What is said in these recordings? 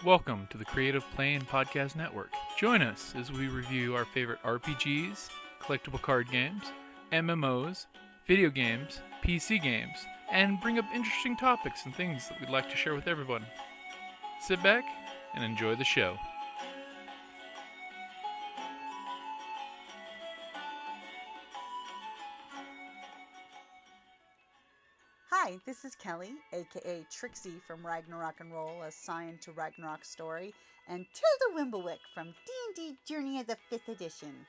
Welcome to the Creative Play and Podcast Network. Join us as we review our favorite RPGs, collectible card games, MMOs, video games, PC games, and bring up interesting topics and things that we'd like to share with everyone. Sit back and enjoy the show. Hi, this is Kelly, aka Trixie from Ragnarok and Roll, a Scion to Ragnarok story, and Tilda Wimblewick from D&D Journey of the 5th Edition.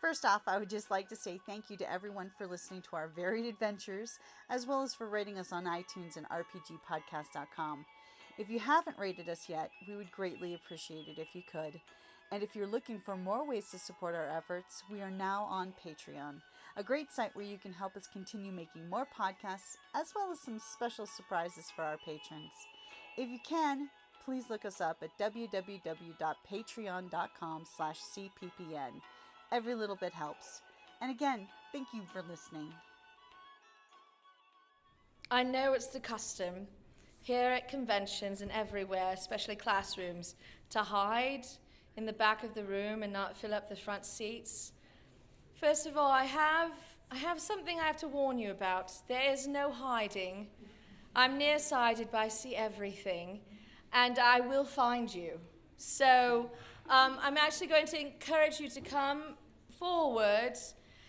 First off, I would just like to say thank you to everyone for listening to our varied adventures, as well as for rating us on iTunes and rpgpodcast.com. If you haven't rated us yet, we would greatly appreciate it if you could. And if you're looking for more ways to support our efforts, we are now on Patreon, a great site where you can help us continue making more podcasts, as well as some special surprises for our patrons. If you can, please look us up at www.patreon.com/cppn. Every little bit helps. And again, thank you for listening. I know it's the custom here at conventions and everywhere, especially classrooms, to hide in the back of the room and not fill up the front seats. First of all, I have something I have to warn you about. There is no hiding. I'm nearsighted, but I see everything, and I will find you. So I'm actually going to encourage you to come forward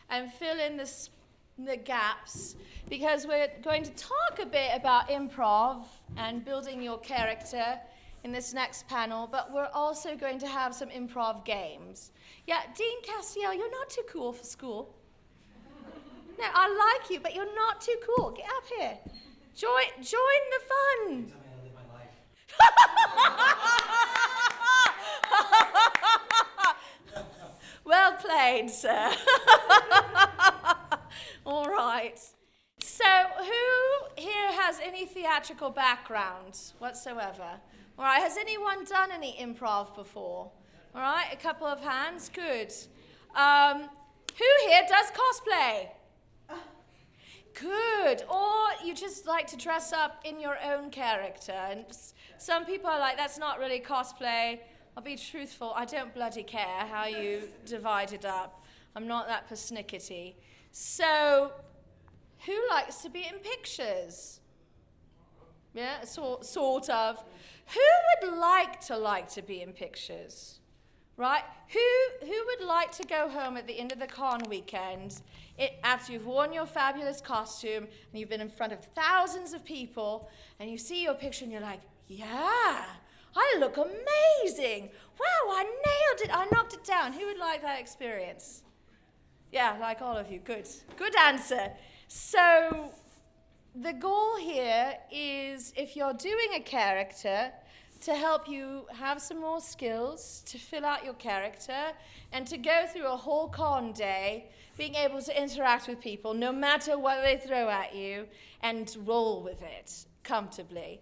and fill in the gaps, because we're going to talk a bit about improv and building your character in this next panel, but we're also going to have some improv games. Yeah, Dean Castiel, you're not too cool for school. No, I like you, but you're not too cool. Get up here. Join the fun. Tell me how to live my life. Well played, sir. All right. So, who here has any theatrical background whatsoever? All right, has anyone done any improv before? All right, a couple of hands, good. Who here does cosplay? Good, or you just like to dress up in your own character. And some people are like, that's not really cosplay. I'll be truthful, I don't bloody care how you divide it up. I'm not that persnickety. So, who likes to be in pictures? Yeah, sort of. Who would like to be in pictures? Right? Who would like to go home at the end of the con weekend after you've worn your fabulous costume and you've been in front of thousands of people and you see your picture and you're like, yeah, I look amazing. Wow, I nailed it. I knocked it down. Who would like that experience? Yeah, like all of you. Good. Good answer. So the goal here is, if you're doing a character, to help you have some more skills, to fill out your character, and to go through a whole con day being able to interact with people no matter what they throw at you and roll with it comfortably.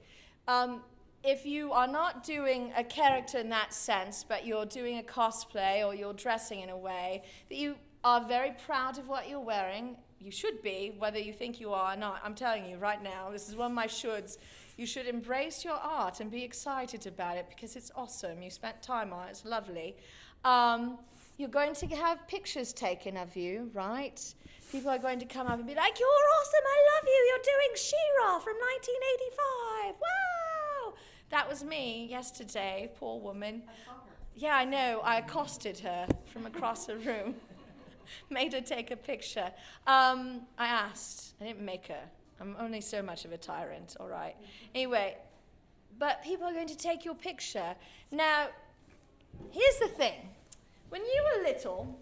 If you are not doing a character in that sense, but you're doing a cosplay or you're dressing in a way that you are very proud of what you're wearing, you should be, whether you think you are or not. I'm telling you right now, this is one of my shoulds. You should embrace your art and be excited about it because it's awesome. You spent time on it. It's lovely. You're going to have pictures taken of you, right? People are going to come up and be like, you're awesome, I love you. You're doing She-Ra from 1985. Wow! That was me yesterday, poor woman. I saw her. Yeah, I know. I accosted her from across the room. Made her take a picture. I asked. I didn't make her. I'm only so much of a tyrant, all right. Anyway, but people are going to take your picture. Now, here's the thing. When you were little,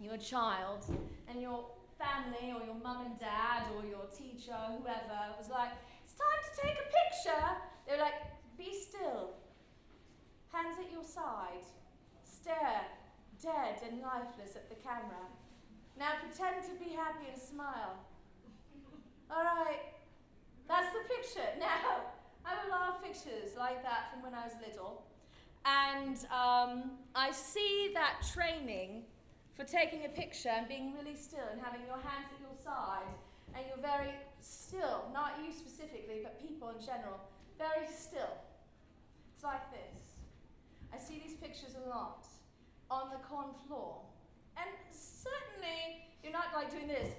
you were a child, and your family or your mum and dad or your teacher, whoever, was like, it's time to take a picture. They were like, be still. Hands at your side. Stare, dead and lifeless at the camera. Now pretend to be happy and smile. All right, that's the picture. Now, I have a lot of pictures like that from when I was little. And I see that training for taking a picture and being really still and having your hands at your side. And you're very still, not you specifically, but people in general, very still. It's like this. I see these pictures a lot on the con floor. And certainly, you're not like doing this,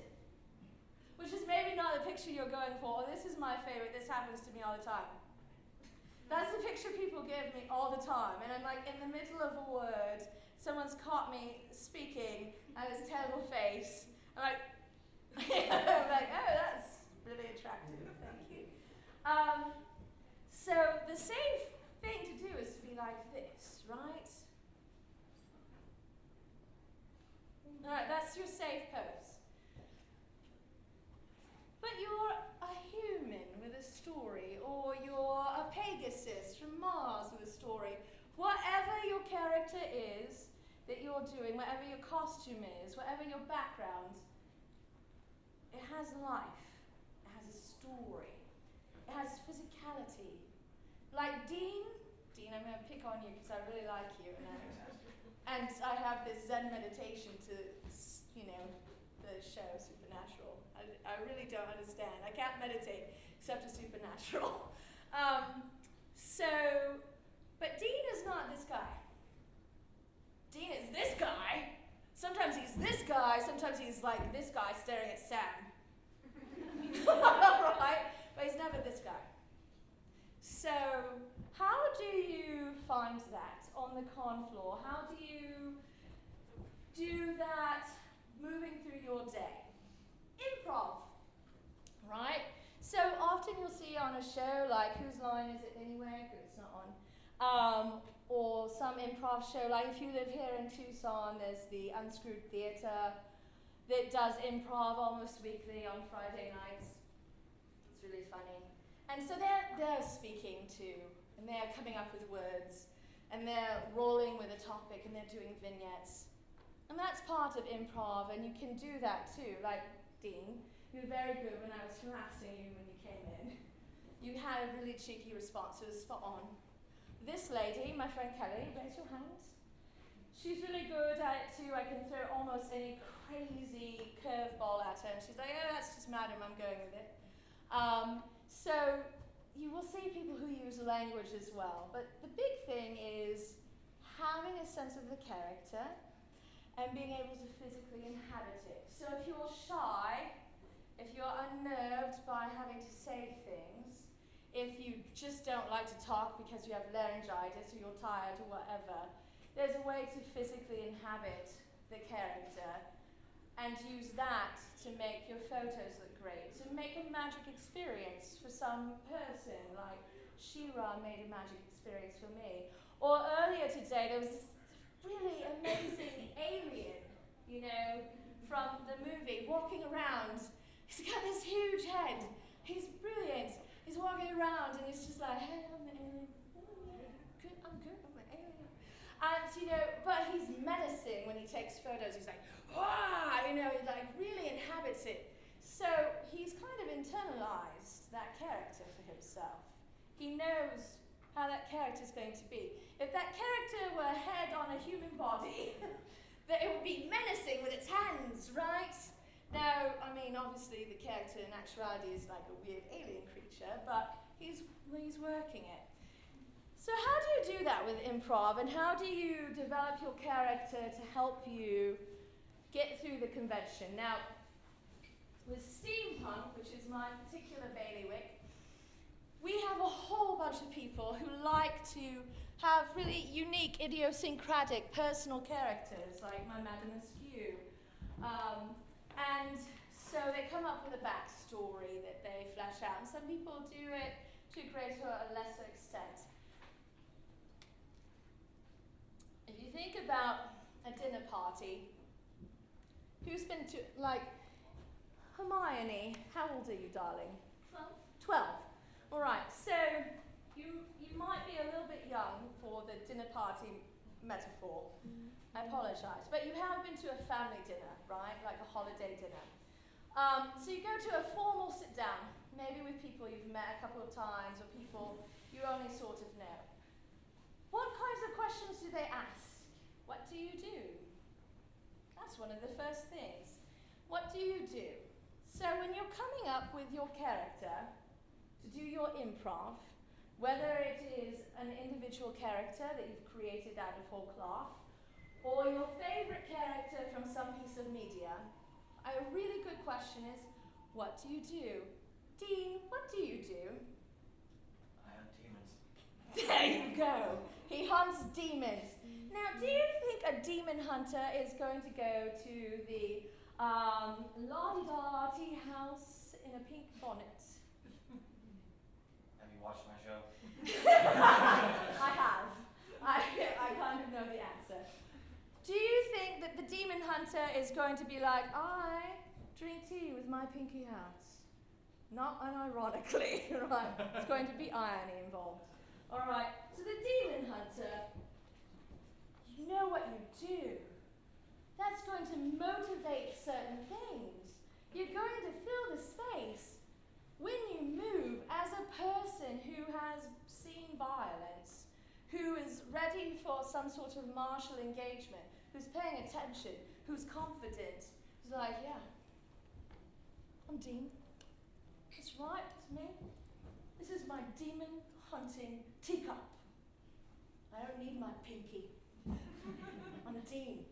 which is maybe not the picture you're going for. Or this is my favorite, this happens to me all the time. That's the picture people give me all the time. And I'm like in the middle of a word, someone's caught me speaking, and it's a terrible face. I'm like, I'm like, oh, that's really attractive, thank you. So the safe thing to do is to be like this, right? All right, that's your safe pose. But you're a human with a story, or you're a Pegasus from Mars with a story. Whatever your character is that you're doing, whatever your costume is, whatever your background, it has life, it has a story, it has physicality. Like Dean, I'm going to pick on you because I really like you, and I have this Zen meditation to, the show Supernatural. I really don't understand. I can't meditate except to Supernatural. But Dean is not this guy. Dean is this guy. Sometimes he's this guy, sometimes he's like this guy staring at Sam. Right? But he's never this guy. So, how do you find that on the con floor? How do you do that moving through your day? Improv, right? So often you'll see on a show like Whose Line Is It Anyway? Good, it's not on. Or some improv show, like if you live here in Tucson, there's the Unscrewed Theatre that does improv almost weekly on Friday nights. It's really funny. And so they're speaking too, and they're coming up with words, and they're rolling with a topic, and they're doing vignettes. And that's part of improv, and you can do that too. Like Dean, you were very good when I was harassing you when you came in. You had a really cheeky response, it was spot on. This lady, my friend Kelly, raise your hands. She's really good at it too. I can throw almost any crazy curveball at her, and she's like, oh, that's just madam, I'm going with it. So you will see people who use language as well, but the big thing is having a sense of the character and being able to physically inhabit it. So if you're shy, if you're unnerved by having to say things, if you just don't like to talk because you have laryngitis or you're tired or whatever, there's a way to physically inhabit the character and use that to make your photos look great, to make a magic experience for some person, like Shira made a magic experience for me. Or earlier today, there was this really amazing alien, from the movie, walking around. He's got this huge head. He's brilliant. He's walking around and he's just like, hey, I'm the alien. I'm good, I'm the alien. And, but he's menacing when he takes photos. He's like, wah, he like really inhabits it. So he's kind of internalized that character for himself. He knows how that character's going to be. If that character were a head on a human body, that it would be menacing with its hands, right? Now, obviously the character in actuality is like a weird alien creature, but he's working it. So how do you do that with improv, and how do you develop your character to help you get through the convention? Now, with steampunk, which is my particular bailiwick, we have a whole bunch of people who like to have really unique, idiosyncratic, personal characters, like my Madame Askew. And so they come up with a backstory that they flesh out, and some people do it to a greater or a lesser extent. If you think about a dinner party, who's been to, Hermione, how old are you, darling? 12. All right, so you might be a little bit young for the dinner party metaphor. I apologize, but you have been to a family dinner, right? Like a holiday dinner. So you go to a formal sit down, maybe with people you've met a couple of times or people you only sort of know. What kinds of questions do they ask? What do you do? That's one of the first things. What do you do? So when you're coming up with your character to do your improv, Whether it is an individual character that you've created out of whole cloth, or your favorite character from some piece of media, a really good question is, what do you do? Dean, what do you do? I hunt demons. There you go. He hunts demons. Now, do you think a demon hunter is going to go to the la-di-da tea house in a pink bonnet? Have you watched my show? I have. I kind of know the answer. Do you think that the demon hunter is going to be like, I drink tea with my pinky out? Not unironically, right? It's going to be irony involved. All right, so the demon hunter, you know what you do. That's going to motivate certain things. You're going to fill the space. When you move as a person who has seen violence, who is ready for some sort of martial engagement, who's paying attention, who's confident, who's like, yeah, I'm Dean. That's right, it's me. This is my demon hunting teacup. I don't need my pinky. I'm a Dean.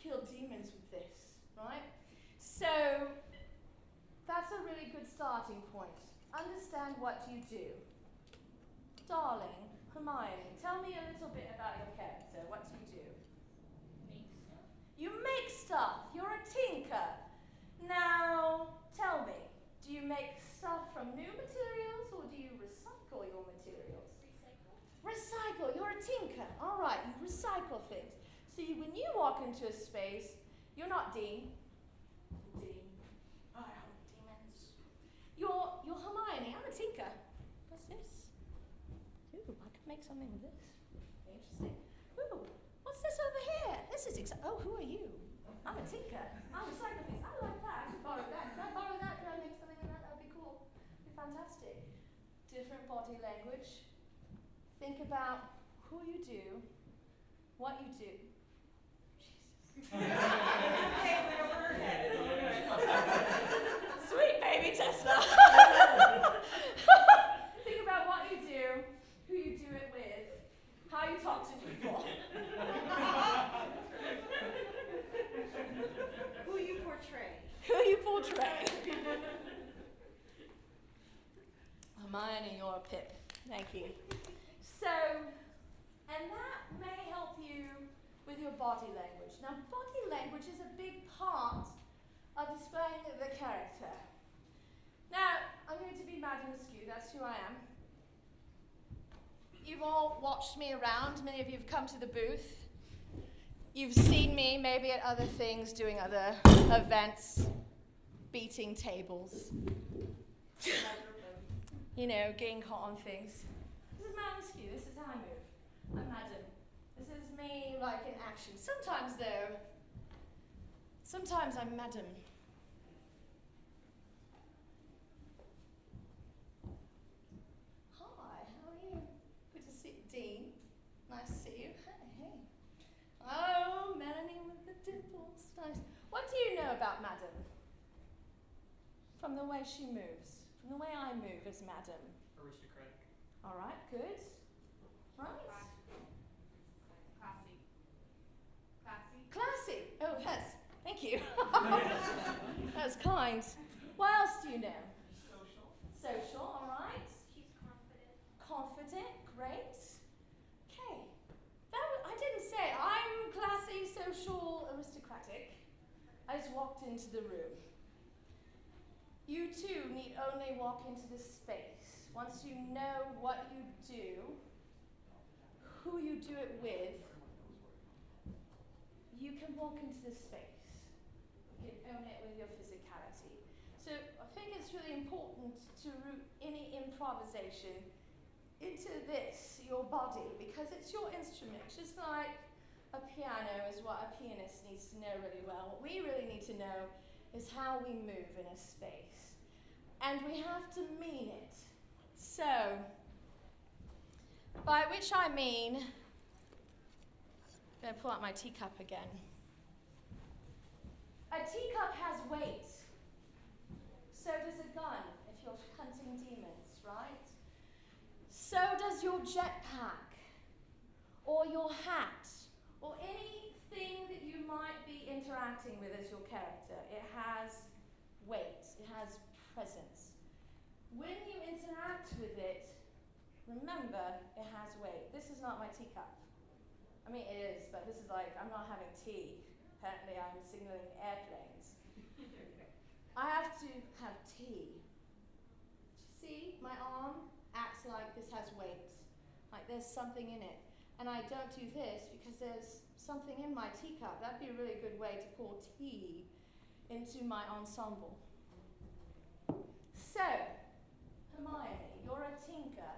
Kill demons with this, right? So that's a really good starting point. Understand what you do. Darling, Hermione, tell me a little bit about your character. What do you do? Make stuff. You make stuff. You're a tinker. Now, tell me, do you make stuff from new materials or do you recycle your materials? Recycle. Recycle. You're a tinker. All right, you recycle things. So when you walk into a space, you're not Dean. Dean. I hunt demons. You're Hermione. I'm a tinker. What's this? Ooh, I could make something with this. Interesting. Ooh, what's this over here? This is oh, who are you? I'm a tinker. I recycle things. I like that. I can borrow that. Can I borrow that? Can I make something with that? That would be cool. Be fantastic. Different body language. Think about who you do, what you do. Sweet baby Tesla. Think about what you do, who you do it with, how you talk to people. Who you portray. Who you portray. Hermione, you're a pip. Thank you. So, and that may help you with your body language. Now, body language is a big part of displaying the character. Now, I'm going to be Madam Askew, that's who I am. You've all watched me around, many of you have come to the booth. You've seen me maybe at other things, doing other events, beating tables. You know, getting hot on things. This is Madam Askew, this is how I move. I'm Madam. This is me, like, in action. Sometimes, though, I'm Madam. Hi, how are you? Good to see you. Dean, nice to see you. Hey. Oh, Melanie with the dimples. Nice. What do you know about Madam? From the way she moves. From the way I move as Madam. Aristocratic. All right, good. Right. Classy. Oh, yes. Thank you. That was kind. What else do you know? Social, all right. She's confident. Confident, great. Okay. I didn't say I'm classy, social, aristocratic. I just walked into the room. You too need only walk into this space. Once you know what you do, who you do it with, you can walk into this space. You can own it with your physicality. So I think it's really important to root any improvisation into this, your body, because it's your instrument. Just like a piano is what a pianist needs to know really well. What we really need to know is how we move in a space. And we have to mean it. So, by which I mean, I'm going to pull out my teacup again. A teacup has weight. So does a gun if you're hunting demons, right? So as your jetpack, or your hat, or anything that you might be interacting with as your character, it has weight, it has presence. When you interact with it, remember it has weight. This is not my teacup. I mean, it is, but this is like, I'm not having tea. Apparently, I'm signaling airplanes. I have to have tea. See, my arm acts like this has weight, like there's something in it. And I don't do this because there's something in my teacup. That'd be a really good way to pour tea into my ensemble. So, Hermione, you're a tinker.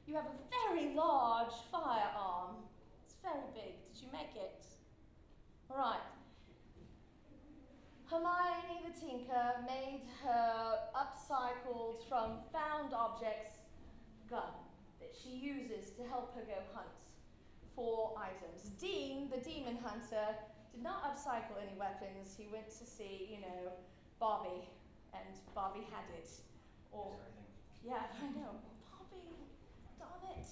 You have a very large firearm. It's very big. Did you make it? All right. Hermione the Tinker made her upcycled from found objects gun that she uses to help her go hunt for items. Dean, the demon hunter, did not upcycle any weapons. He went to see, Barbie, and Barbie had it. Or, yeah, I know. Barbie, darn it.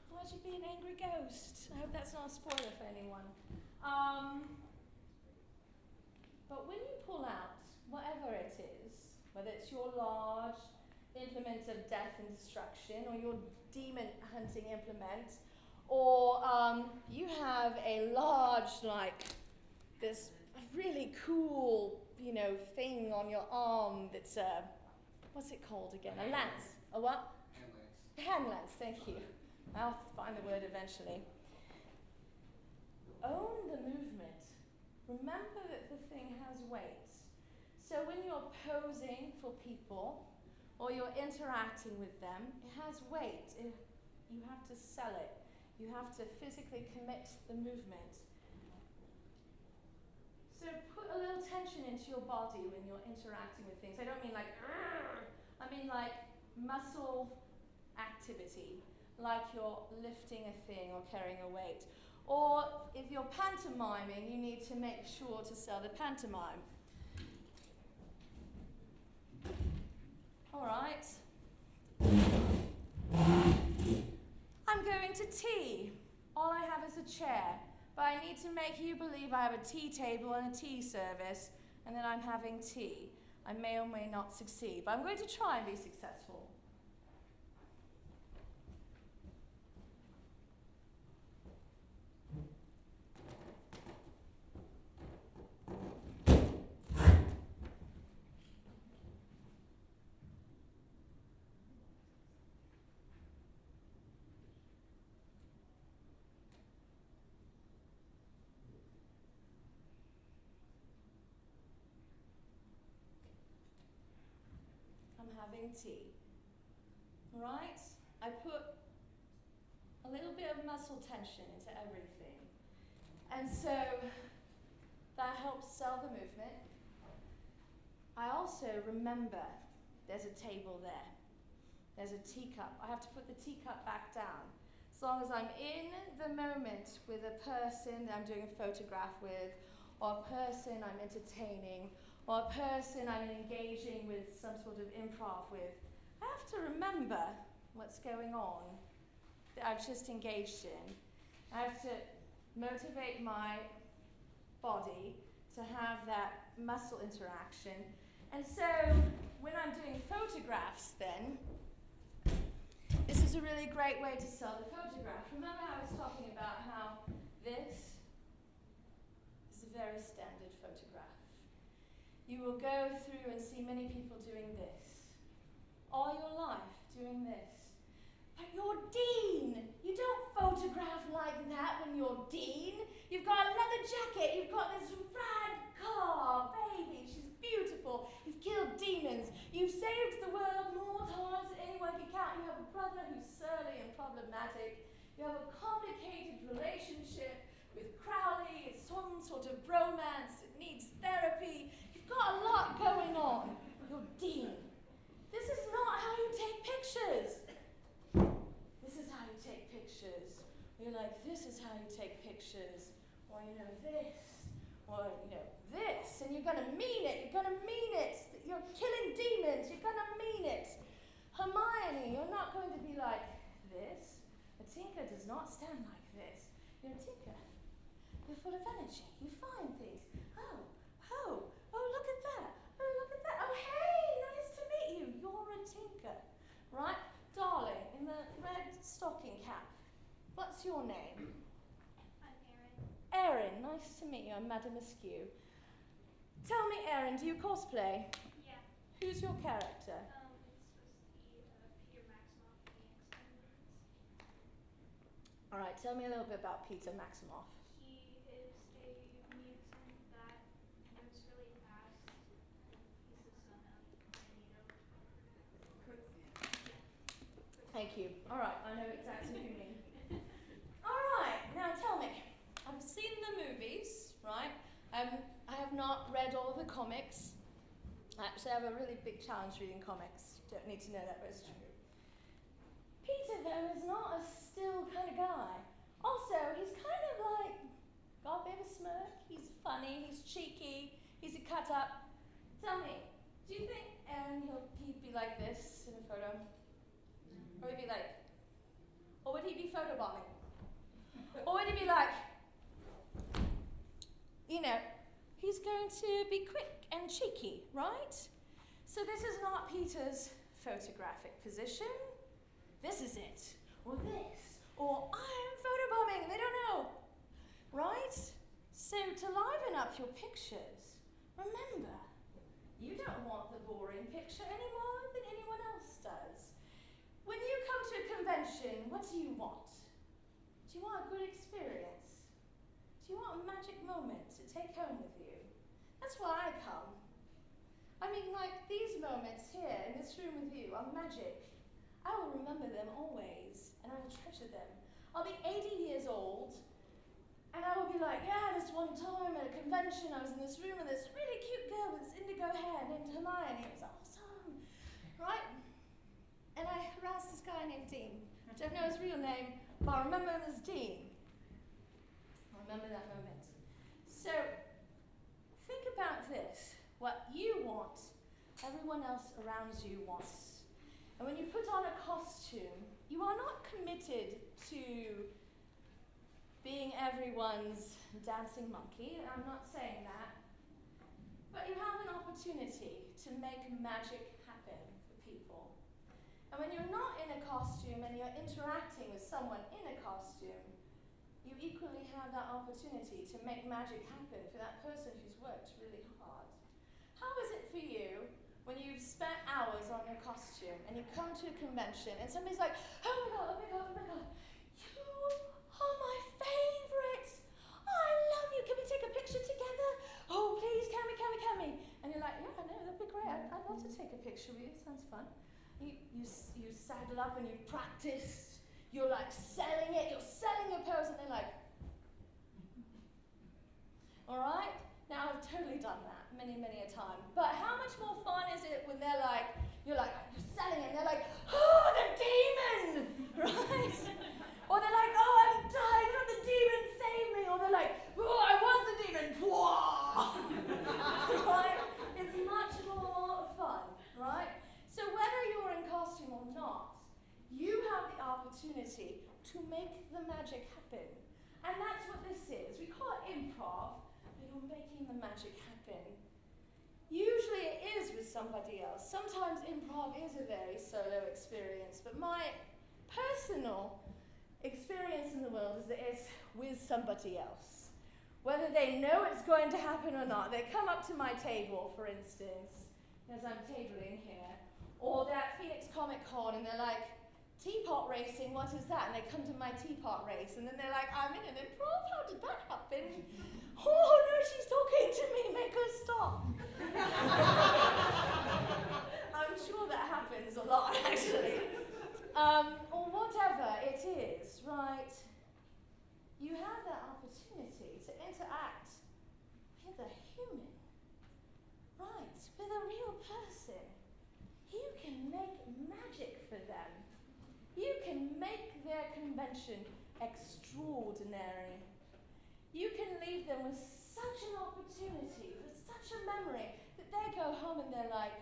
Why'd you be an angry ghost? I hope that's not a spoiler for anyone. But when you pull out whatever it is, whether it's your large implement of death and destruction, or your demon hunting implement, or you have a large, this really cool, thing on your arm that's what's it called again? A lance. A what? Hand lance. Hand lance, thank you. I'll find the word eventually. Own the movement. Remember that the thing has weight. So when you're posing for people, or you're interacting with them, it has weight. You have to sell it. You have to physically commit the movement. So put a little tension into your body when you're interacting with things. I don't mean like, I mean like muscle activity, like you're lifting a thing or carrying a weight. Or if you're pantomiming, you need to make sure to sell the pantomime. All right. I'm going to tea. All I have is a chair, but I need to make you believe I have a tea table and a tea service, and that I'm having tea. I may or may not succeed, but I'm going to try and be successful. Having tea. Right? I put a little bit of muscle tension into everything. And so that helps sell the movement. I also remember there's a table there. There's a teacup. I have to put the teacup back down. As long as I'm in the moment with a person that I'm doing a photograph with, or a person I'm entertaining, or a person I'm engaging with some sort of improv with, I have to remember what's going on that I've just engaged in. I have to motivate my body to have that muscle interaction. And so when I'm doing photographs then, this is a really great way to sell the photograph. Remember how I was talking about how this is a very standard photograph. You will go through and see many people doing this. All your life doing this. But you're Dean! You don't photograph like that when you're Dean. You've got a leather jacket, you've got this rad car, baby, she's beautiful. You've killed demons. You've saved the world more times than anyone can count. You have a brother who's surly and problematic. You have a complicated relationship with Crowley. It's some sort of bromance. It needs therapy. Got a lot going on. You're Dean. This is not how you take pictures. This is how you take pictures. You're like, this is how you take pictures. Or this. Or this. And you're gonna mean it. You're gonna mean it. You're killing demons. You're gonna mean it. Hermione, you're not going to be like this. A tinker does not stand like this. You're a tinker. You're full of energy. You find things. Oh, look at that. Oh, look at that. Oh, hey, nice to meet you. You're a tinker. Right? Darling, in the red stocking cap. What's your name? I'm Erin. Erin, nice to meet you. I'm Madame Askew. Tell me, Erin, do you cosplay? Yeah. Who's your character? It's supposed to be Peter Maximoff from the X-Men movies. All right, tell me a little bit about Peter Maximoff. He is a mutant that moves really fast, and he's the son of Magneto. Thank you. All right, I know exactly who you mean. All right, now tell me. I've seen the movies, right? I have not read all the comics. Actually, I have a really big challenge reading comics. Don't need to know that, but it's true. Peter, though, is not a still kind of guy. Also, he's kind of like, got a bit of a smirk. He's funny, he's cheeky, he's a cut-up. Tell me, do you think Aaron, he'd be like this in a photo? Or he'd be like, or would he be photobombing? Or would he be like, you know, he's going to be quick and cheeky, right? So this is not Peter's photographic position. This is it. Or this. Or I'm photobombing, they don't know. Right? So to liven up your pictures, remember, you don't want the boring picture any more than anyone else does. When you come to a convention, what do you want? Do you want a good experience? Do you want a magic moment to take home with you? That's why I come. I mean, like these moments here in this room with you are magic. I will remember them always, and I will treasure them. I'll be 80 years old, and I will be like, yeah, this one time at a convention, I was in this room with this really cute girl with this indigo hair named Hermione. It was awesome, right? And I harassed this guy named Dean. I don't know his real name, but I remember him as Dean. I remember that moment. So, think about this. What you want, everyone else around you wants. And when you put on a costume, you are not committed to being everyone's dancing monkey. I'm not saying that. But you have an opportunity to make magic happen for people. And when you're not in a costume and you're interacting with someone in a costume, you equally have that opportunity to make magic happen for that person who's worked really hard. How is it for you when you've spent hours on your costume and you come to a convention and somebody's like, oh my god, oh my god, oh my god, you are my favorite. I love you. Can we take a picture together? Oh, please, can we? And you're like, yeah, I know, that'd be great. I'd love to take a picture with you. Sounds fun. You saddle up and you've practiced. You're like selling it. You're selling your pose, and they're like, all right. Now I've totally done that many a time. But how much more fun is it when they're like, you're selling it, and they're like, oh, the demon, right? Or they're like, oh, I'm dying from the demon, save me. Or they're like, oh, I was the demon, right? It's much more fun, right? So whether you're in costume or not, you have the opportunity to make the magic happen. And that's what this is. We call it improv, but you're making the magic happen. Usually it is with somebody else. Sometimes improv is a very solo experience, but my personal experience in the world is that it's with somebody else. Whether they know it's going to happen or not, they come up to my table, for instance, as I'm tabling here, or they're at Phoenix Comic Con and they're like, teapot racing, what is that? And they come to my teapot race and then they're like, I'm in an improv, how did that happen? Oh no, she's talking to me, make her stop. I'm sure that happens a lot, actually. Or whatever it is, right? You have that opportunity to interact with a human, right? With a real person. You can make magic for them. You can make their convention extraordinary. You can leave them with such an opportunity, with such a memory, that they go home and they're like,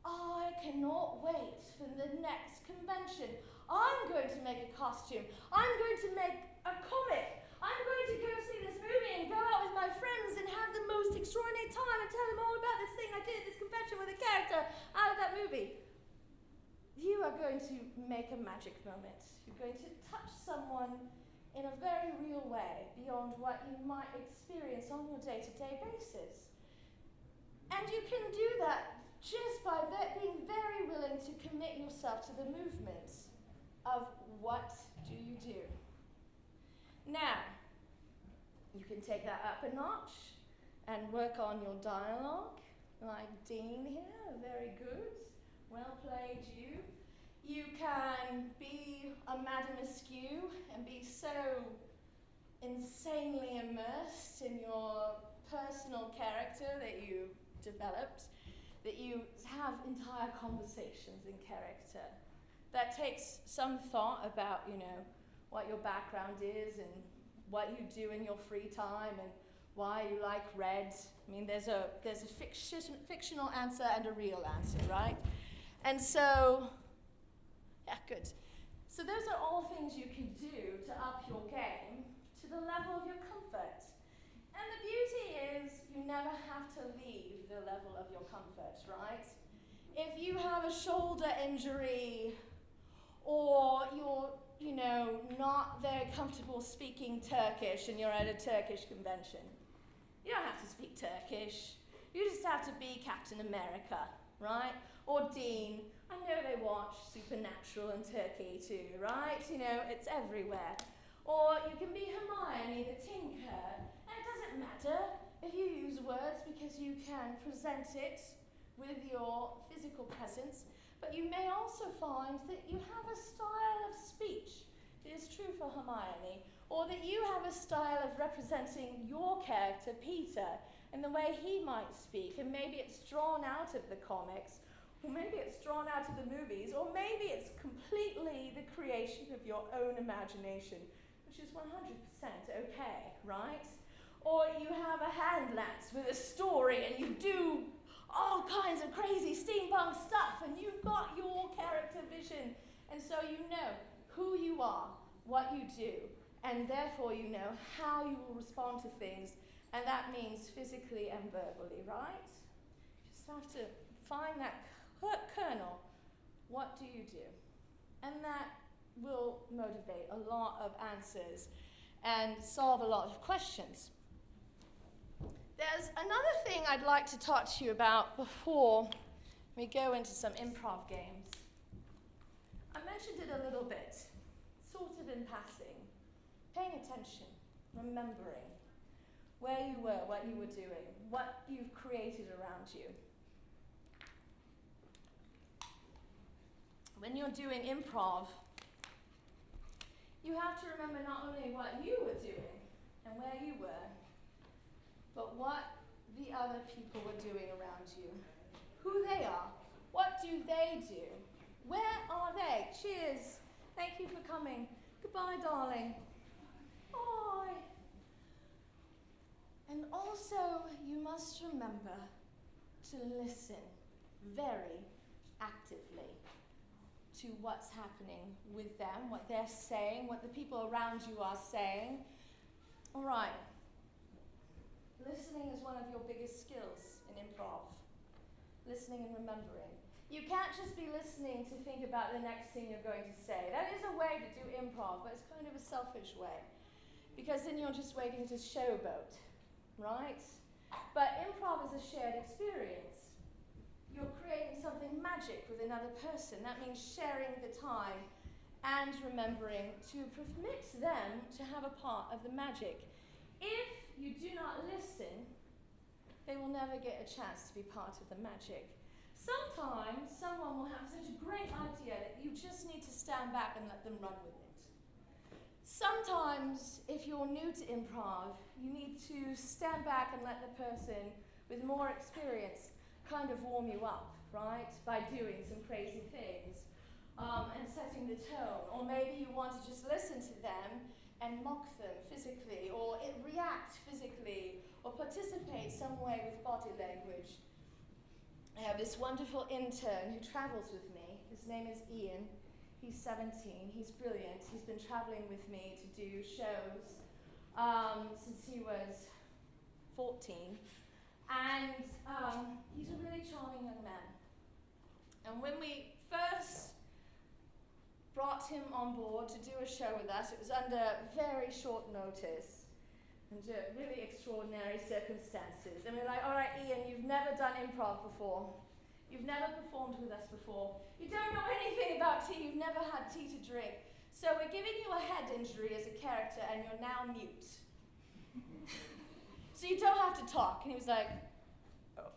I cannot wait for the next convention. I'm going to make a costume. I'm going to make a comic. I'm going to go see this movie and go out with my friends and have the most extraordinary time and tell them all about this thing I did, this confession with a character out of that movie. You are going to make a magic moment. You're going to touch someone in a very real way beyond what you might experience on your day-to-day basis. And you can do that just by being very willing to commit yourself to the movement of what do you do. Now, you can take that up a notch and work on your dialogue, like Dean here, very good, well played you. You can be a Madame Askew and be so insanely immersed in your personal character that you developed that you have entire conversations in character. That takes some thought about, what your background is and what you do in your free time and why you like red. I mean, there's a fictional answer and a real answer, right? And so, yeah, good. So those are all things you can do to up your game to the level of your comfort. And the beauty is you never have to leave the level of your comfort, right? If you have a shoulder injury or you're, not very comfortable speaking Turkish and you're at a Turkish convention, you don't have to speak Turkish. You just have to be Captain America, right? Or Dean. I know they watch Supernatural in Turkey too, right? It's everywhere. Or you can be Hermione the Tinker. And it doesn't matter if you use words because you can present it with your physical presence. But you may also find that you have a style of speech. It is true for Hermione. Or that you have a style of representing your character, Peter, and the way he might speak. And maybe it's drawn out of the comics, or maybe it's drawn out of the movies, or maybe it's completely the creation of your own imagination, which is 100% okay, right? Or you have a hand lance with a story and you do all kinds of crazy steampunk stuff and you've got your character vision, and so you know who you are, what you do, and therefore you know how you will respond to things, and that means physically and verbally, right? You just have to find that kernel. What do you do? And that will motivate a lot of answers and solve a lot of questions. There's another thing I'd like to talk to you about before we go into some improv games. I mentioned it a little bit, sort of in passing. Paying attention, remembering where you were, what you were doing, what you've created around you. When you're doing improv, you have to remember not only what you were doing and where you were, but what the other people were doing around you. Who they are. What do they do? Where are they? Cheers. Thank you for coming. Goodbye, darling. Bye. And also, you must remember to listen very actively to what's happening with them, what they're saying, what the people around you are saying. All right. Listening is one of your biggest skills in improv. Listening and remembering. You can't just be listening to think about the next thing you're going to say. That is a way to do improv, but it's kind of a selfish way. Because then you're just waiting to showboat, right? But improv is a shared experience. You're creating something magic with another person. That means sharing the time and remembering to permit them to have a part of the magic. If you do not listen, they will never get a chance to be part of the magic. Sometimes someone will have such a great idea that you just need to stand back and let them run with it. Sometimes, if you're new to improv, you need to stand back and let the person with more experience kind of warm you up, right? By doing some crazy things and setting the tone. Or maybe you want to just listen to them and mock them physically, or react physically, or participate some way with body language. I have this wonderful intern who travels with me. His name is Ian. He's 17. He's brilliant. He's been traveling with me to do shows since he was 14. And he's a really charming young man. And when we first brought him on board to do a show with us, it was under very short notice, under really extraordinary circumstances. And we were like, all right, Ian, you've never done improv before. You've never performed with us before. You don't know anything about tea. You've never had tea to drink. So we're giving you a head injury as a character, and you're now mute. So you don't have to talk. And he was like,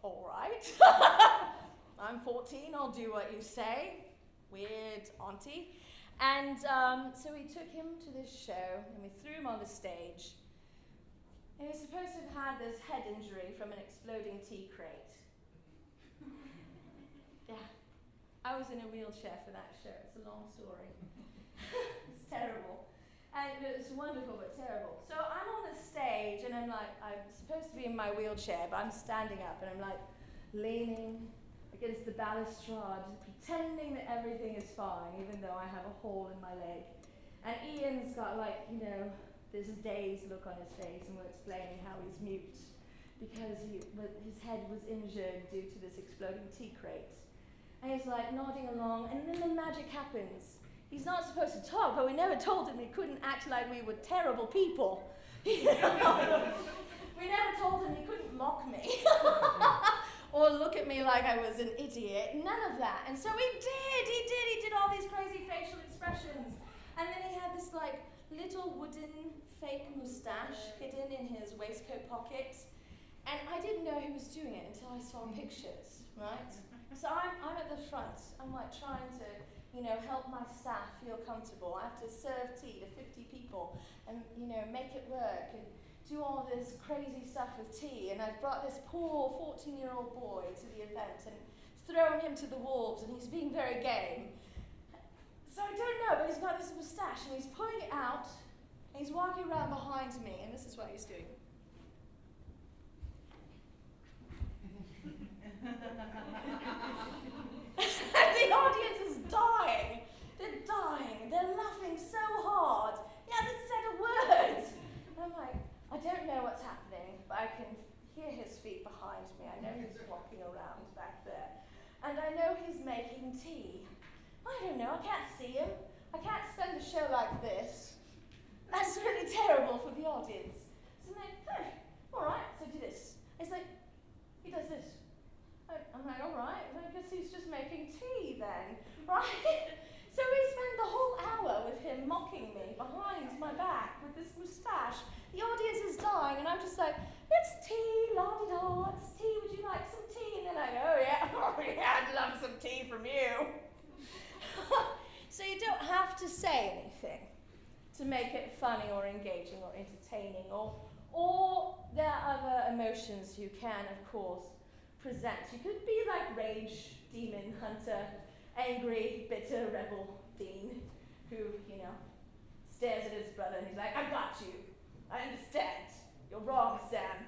all right. I'm 14. I'll do what you say. Weird auntie. And so we took him to this show, and we threw him on the stage. And he was supposed to have had this head injury from an exploding tea crate. Yeah. I was in a wheelchair for that show. It's a long story. It's terrible. And it was wonderful, but terrible. So I'm on the stage, and I'm supposed to be in my wheelchair, but I'm standing up, and I'm like leaning against the balustrade, pretending that everything is fine, even though I have a hole in my leg. And Ian's got this dazed look on his face, and we're explaining how he's mute because his head was injured due to this exploding tea crate. And he's like nodding along, and then the magic happens. He's not supposed to talk, but we never told him he couldn't act like we were terrible people. We never told him he couldn't mock me or look at me like I was an idiot. None of that. And so he did all these crazy facial expressions. And then he had this little wooden fake mustache hidden in his waistcoat pocket. And I didn't know he was doing it until I saw pictures, right? So I'm at the front. I'm trying to, help my staff feel comfortable. I have to serve tea to 50 people and, make it work and do all this crazy stuff with tea. And I've brought this poor 14-year-old boy to the event and thrown him to the wolves, and he's being very game. So I don't know, but he's got this moustache, and he's pulling it out, and he's walking around behind me, and this is what he's doing. The audience is dying. They're dying. They're laughing so hard. He hasn't said a word. And I'm like, I don't know what's happening, but I can hear his feet behind me. I know he's walking around back there. And I know he's making tea. I don't know, I can't see him. I can't spend the show like this. That's really terrible for the audience. So I'm like, hey, all right, so do this. It's like, he does this. I'm like, all right, I guess he's just making tea then, right? So we spend the whole hour with him mocking me behind my back with this moustache. The audience is dying, and I'm just like, it's tea, la-di-da, it's tea, would you like some tea? And they're like, oh yeah, I'd love some tea from you. So you don't have to say anything to make it funny or engaging or entertaining, or there are other emotions you can, of course, present. You could be like rage, demon, hunter, angry, bitter, rebel, Dean, who, stares at his brother and he's like, I got you. I understand. You're wrong, Sam.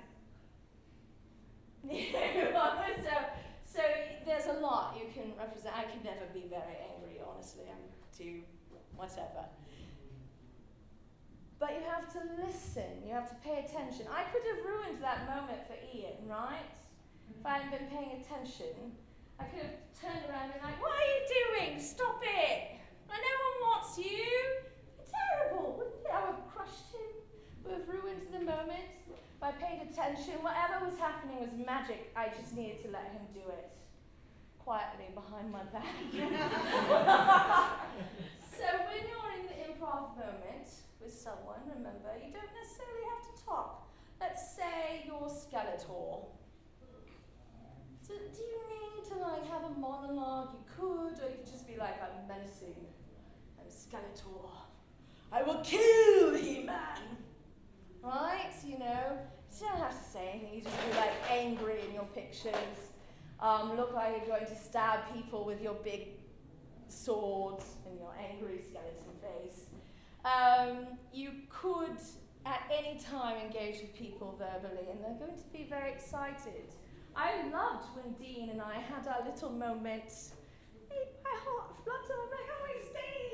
So there's a lot you can represent. I can never be very angry, honestly. I'm too whatever. But you have to listen. You have to pay attention. I could have ruined that moment for Ian, right? If I hadn't been paying attention, I could have turned around and been like, what are you doing? Stop it! No one wants you. You're terrible, wouldn't it? I would have crushed him. Would have ruined the moment. If I paid attention, whatever was happening was magic. I just needed to let him do it quietly behind my back. So when you're in the improv moment with someone, remember, you don't necessarily have to talk. Let's say you're Skeletor. So do you need to have a monologue? You could, or you could just be like, I'm menacing. I'm Skeletor. I will kill He-Man. Right? You don't have to say anything. You just be angry in your pictures. Look like you're going to stab people with your big swords and your angry skeleton face. You could at any time engage with people verbally, and they're going to be very excited. I loved when Dean and I had our little moment. My heart fluttered. I'm like, oh, it's Dean!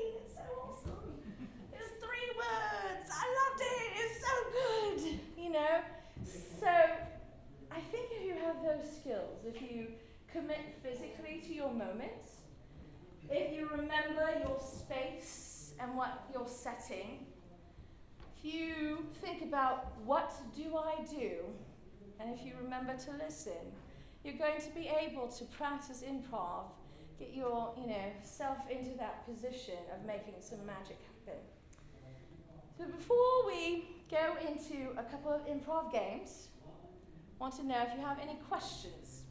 you know? So I think if you have those skills, if you commit physically to your moments, if you remember your space and what you're setting, if you think about what do I do, and if you remember to listen, you're going to be able to practice improv, get your, self into that position of making some magic happen. So before we go into a couple of improv games, I want to know if you have any questions.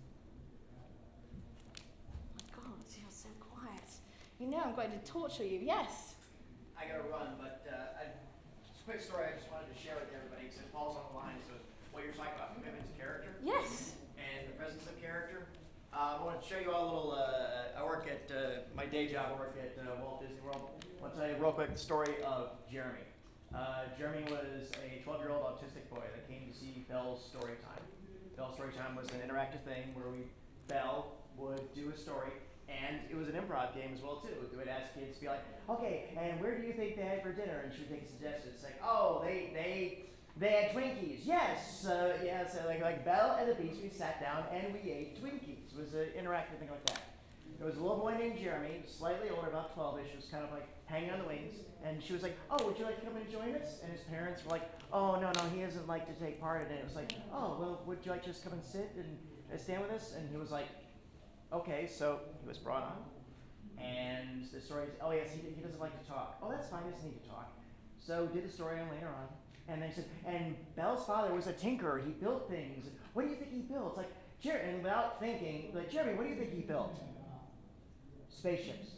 Oh my God, you're so quiet. You know I'm going to torture you. Yes? I gotta run, but just a quick story I just wanted to share with everybody because it falls on the line. So what you're talking about, commitment to character. Yes. And the presence of character. I want to show you all a little, I work at my day job, I work at Walt Disney World. I want to tell you real quick the story of Jeremy. Jeremy was a 12-year-old autistic boy that came to see Belle's story time. Belle's story time was an interactive thing where Belle would do a story, and it was an improv game as well too. They would ask kids to be like, okay, and where do you think they had for dinner? And she would take suggestions like, oh, they had Twinkies. Yes, yeah. So like Belle and the Beast, we sat down and we ate Twinkies. It was an interactive thing like that. There was a little boy named Jeremy, slightly older, about 12-ish, was kind of like hanging on the wings, and she was like, oh, would you like to come and join us? And his parents were like, oh, no, he doesn't like to take part in it. It was like, oh, well, would you like to just come and sit and stand with us? And he was like, okay, so he was brought on, and the story is, oh yes, he doesn't like to talk. Oh, that's fine, he doesn't need to talk. So we did the story on later on, and they said, and Belle's father was a tinkerer, he built things. What do you think he built? Like, and without thinking, like, Jeremy, what do you think he built? Spaceships.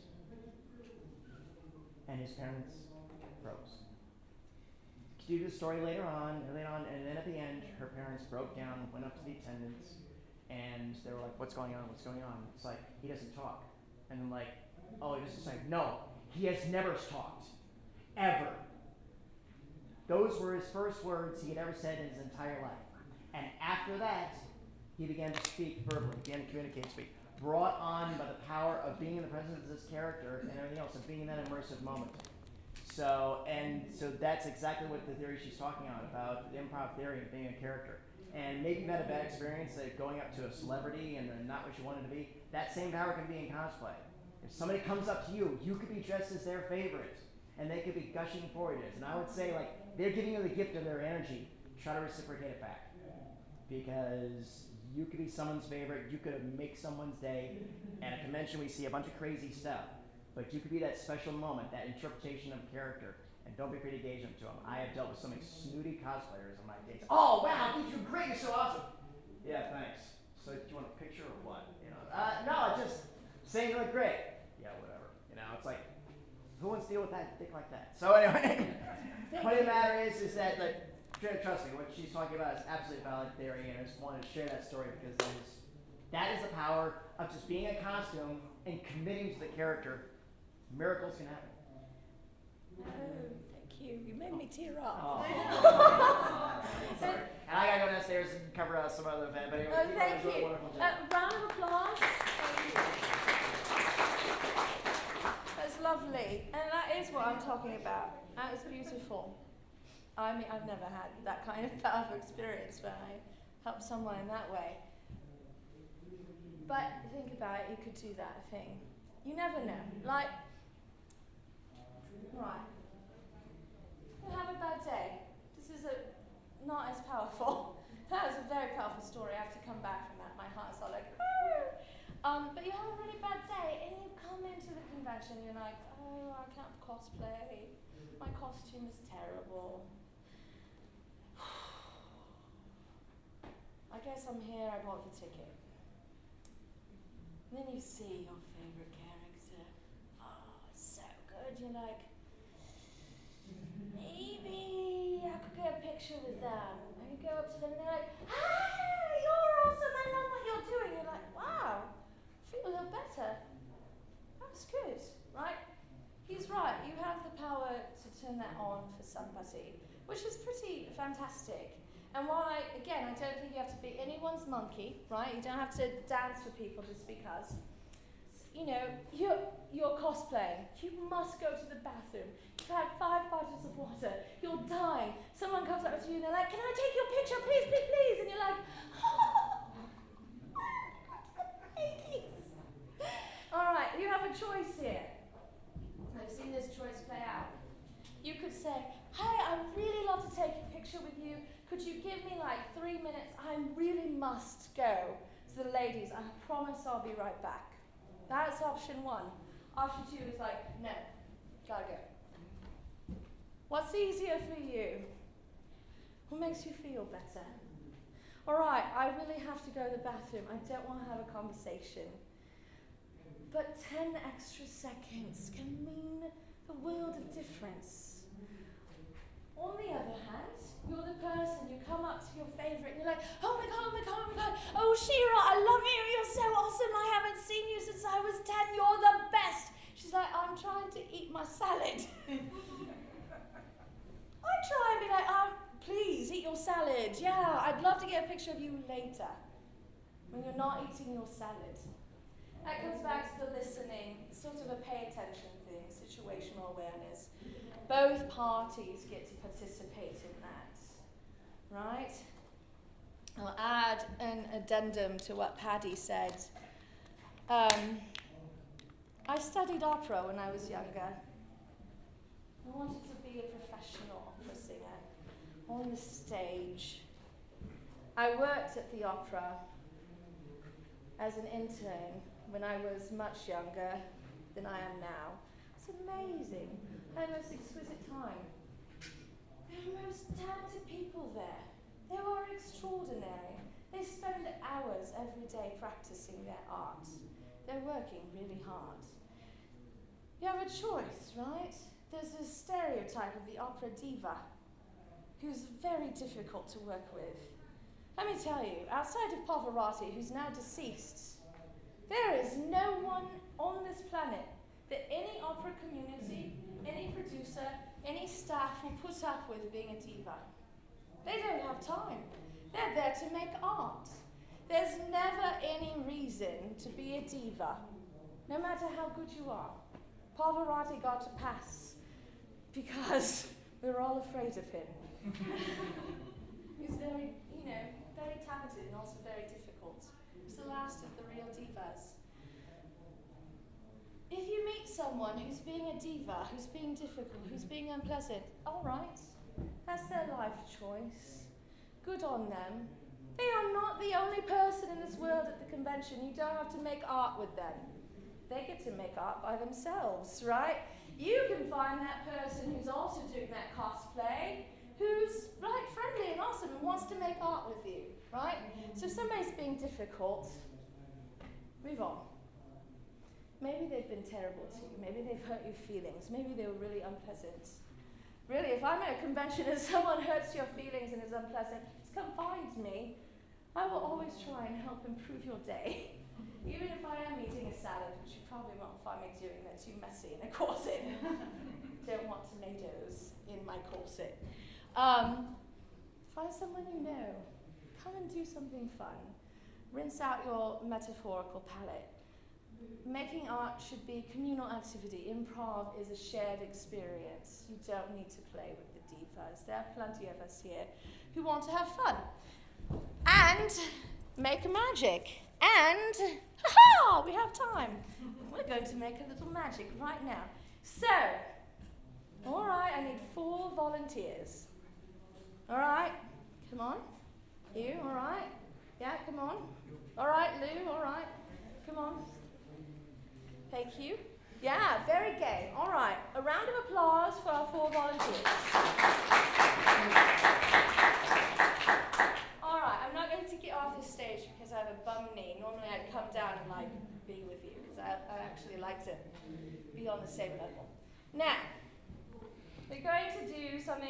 And his parents froze. Do the story later on, and then at the end, her parents broke down, went up to the attendants, and they were like, what's going on? It's like, he doesn't talk. And then like, oh, he doesn't say, no, he has never talked. Ever. Those were his first words he had ever said in his entire life. And after that, he began to speak verbally, began to communicate, speak. Brought on by the power of being in the presence of this character and everything else, of being in that immersive moment. So that's exactly what the theory she's talking about the improv theory of being a character. And maybe you've had a bad experience like going up to a celebrity and they're not what you wanted to be. That same power can be in cosplay. If somebody comes up to you, you could be dressed as their favorite, and they could be gushing for you. And I would say, like, they're giving you the gift of their energy. Try to reciprocate it back, because you could be someone's favorite. You could make someone's day. At a convention, we see a bunch of crazy stuff, but you could be that special moment, that interpretation of character. And don't be afraid to engage them to them. I have dealt with some snooty cosplayers on my dates. Oh, wow, you do great, you're so awesome. Yeah, thanks. So do you want a picture or what? No, just saying you look great. Yeah, whatever. It's like, who wants to deal with that dick like that? So anyway, the point of the matter is that, like, trust me, what she's talking about is absolutely valid theory, and I just wanted to share that story because that is the power of just being in a costume and committing to the character. Miracles can happen. Oh, thank you. You made me tear up. Oh. Sorry. And I gotta go downstairs and cover some other event. But anyway, thank you. Round of applause. That's lovely. And that is what I'm talking about. That is beautiful. I mean, I've never had that kind of powerful experience where I help someone in that way. But think about it, you could do that thing. You never know. Like, right. You have a bad day. This is not as powerful. That was a very powerful story. I have to come back from that. My heart's all like, but you have a really bad day, and you come into the convention, and you're like, oh, I can't cosplay. My costume is terrible. I guess I'm here, I bought the ticket. And then you see your favorite character. Oh, it's so good. You're like, maybe I could get a picture with them. And you go up to them and they're like, hey, you're awesome, I love what you're doing. You're like, wow, I feel a little better. That's good, right? He's right, you have the power to turn that on for somebody, which is pretty fantastic. And while I don't think you have to be anyone's monkey, right? You don't have to dance for people just because. you're cosplaying. You must go to the bathroom. You've had 5 bottles of water. You're dying. Someone comes up to you and they're like, "Can I take your picture? Please, please, please." And you're like, "Please." All right, you have a choice here. I've seen this choice play out. You could say, "Hey, I'd really love to take a picture with you. Could you give me like 3 minutes? I really must go to the ladies. I promise I'll be right back." That's option 1. Option 2 is like, "No, gotta go." What's easier for you? What makes you feel better? All right, I really have to go to the bathroom. I don't want to have a conversation. But 10 extra seconds can mean the world of difference. On the other hand, you're the person, you come up to your favorite and you're like, "Oh my god, oh my god, oh my god, oh Shira, I love you, you're so awesome, I haven't seen you since I was 10, you're the best." She's like, "I'm trying to eat my salad." I try and be like, "Please, eat your salad. Yeah, I'd love to get a picture of you later." When you're not eating your salad. That comes back to the listening, sort of a pay attention thing, situational awareness. Both parties get to participate in that, right? I'll add an addendum to what Paddy said. I studied opera when I was younger. I wanted to be a professional opera singer on the stage. I worked at the opera as an intern when I was much younger than I am now. It's amazing. I had the most exquisite time. There were the most talented people there. They were extraordinary. They spend hours every day practicing their art. They're working really hard. You have a choice, right? There's a stereotype of the opera diva who's very difficult to work with. Let me tell you, outside of Pavarotti, who's now deceased, there is no one on this planet that any opera community, any producer, any staff will put up with being a diva. They don't have time. They're there to make art. There's never any reason to be a diva, no matter how good you are. Pavarotti got a pass because we were all afraid of him. He's very, very talented and also very difficult. He's the last of the real divas. If you meet someone who's being a diva, who's being difficult, who's being unpleasant, all right, that's their life choice. Good on them. They are not the only person in this world at the convention. You don't have to make art with them. They get to make art by themselves, right? You can find that person who's also doing that cosplay, who's friendly and awesome and wants to make art with you, right? So if somebody's being difficult, move on. Maybe they've been terrible to you. Maybe they've hurt your feelings. Maybe they were really unpleasant. Really, if I'm at a convention and someone hurts your feelings and is unpleasant, just come find me. I will always try and help improve your day. Even if I am eating a salad, which you probably won't find me doing, they're too messy in a corset. Don't want tomatoes in my corset. Find someone you know. Come and do something fun. Rinse out your metaphorical palette. Making art should be a communal activity. Improv is a shared experience. You don't need to play with the divas. There are plenty of us here who want to have fun. And make a magic. And, ha-ha, we have time. We're going to make a little magic right now. So, all right, I need 4 volunteers. All right, come on. You, all right? Yeah, come on. All right, Lou, all right. Come on. Thank you. Yeah, very gay. All right, a round of applause for our 4 volunteers. All right, I'm not going to get off the stage because I have a bum knee. Normally I'd come down and be with you because I actually like to be on the same level. Now, we're going to do something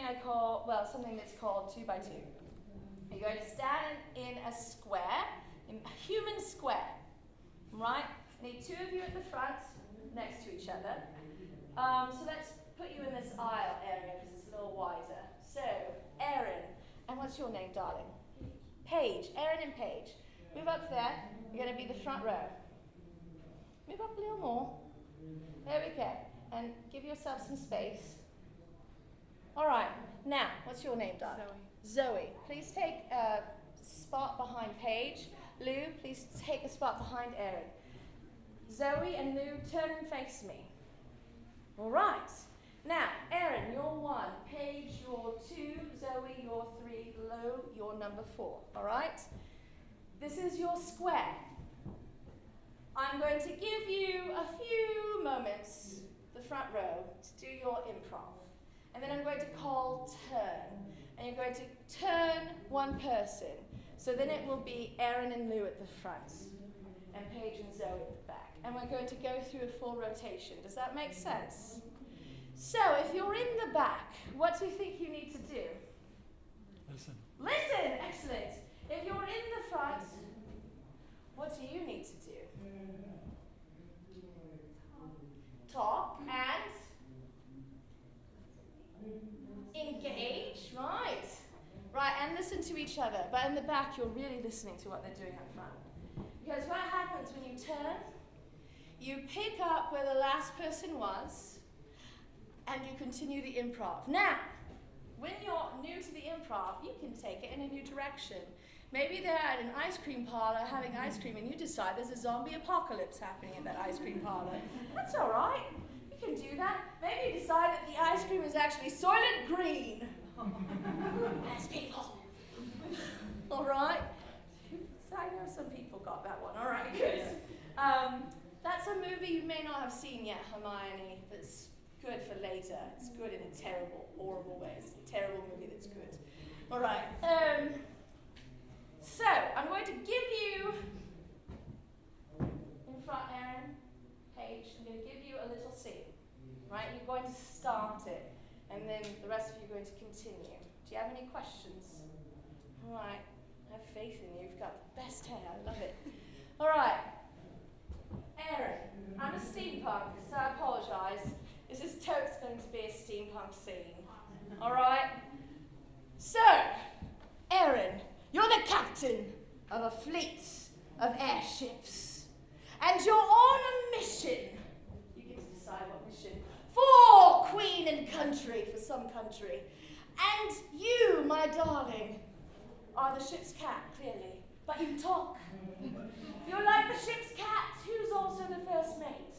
something that's called 2 by 2. You're going to stand in a square, in a human square, right? I need 2 of you at the front, next to each other. So let's put you in this aisle area because it's a little wider. So, Erin, and what's your name, darling? Paige, Erin and Paige. Move up there. You're going to be the front row. Move up up a little more. There we go. And give yourself some space. All right. Now, what's your name, darling? Zoe. Please take a spot behind Paige. Lou, please take a spot behind Erin. Zoe and Lou, turn and face me. All right. Now, Erin, you're 1. Paige, you're 2. Zoe, you're 3. Lou, you're number 4. All right? This is your square. I'm going to give you a few moments, the front row, to do your improv. And then I'm going to call turn. And you're going to turn one person. So then it will be Erin and Lou at the front. And Paige and Zoe at the back. And we're going to go through a full rotation. Does that make sense? So if you're in the back, what do you think you need to do? Listen. Listen! Excellent. If you're in the front, what do you need to do? Talk and engage, right. Right, and listen to each other. But in the back, you're really listening to what they're doing up front. Because what happens when you turn, you pick up where the last person was, and you continue the improv. Now, when you're new to the improv, you can take it in a new direction. Maybe they're at an ice cream parlor having ice cream and you decide there's a zombie apocalypse happening in that ice cream parlor. That's all right. You can do that. Maybe you decide that the ice cream is actually Soylent Green. As people. All right? I know some people got that one. All right, good. That's a movie you may not have seen yet, Hermione, that's good for later. It's good in a terrible, horrible way. It's a terrible movie that's good. All right. So, I'm going to give you, in front, Erin, Paige, I'm going to give you a little scene. Right? You're going to start it, and then the rest of you are going to continue. Do you have any questions? All right. I have faith in you. You've got the best hair. I love it. All right. Erin, I'm a steampunk, so I apologize. This is totes going to be a steampunk scene. All right? So, Erin, you're the captain of a fleet of airships. And you're on a mission. You get to decide what mission. For Queen and country, for some country. And you, my darling, are the ship's cat, clearly. But you talk. You're like the ship's cat, who's also the first mate.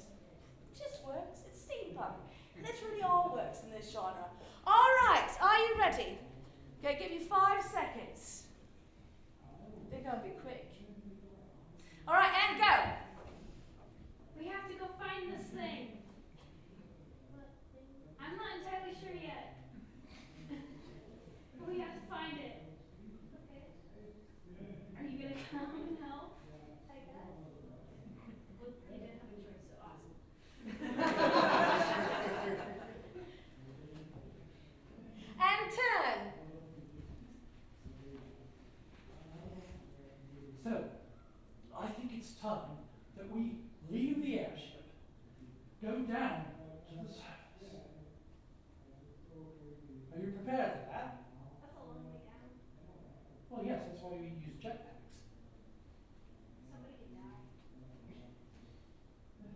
It just works. It's steampunk. Literally all works in this genre. All right, are you ready? I'm going to give you 5 seconds. They're going to be quick. All right, and go. We have to go find this thing. I'm not entirely sure yet. But we have to find it. Okay. Are you gonna come and help? I guess. Well, you didn't have a choice, so awesome. And turn. So, I think it's time that we leave the airship, go down to the surface. Are you prepared for that? That's a long way down. Well, yes, that's why we use jetpacks. Somebody could die.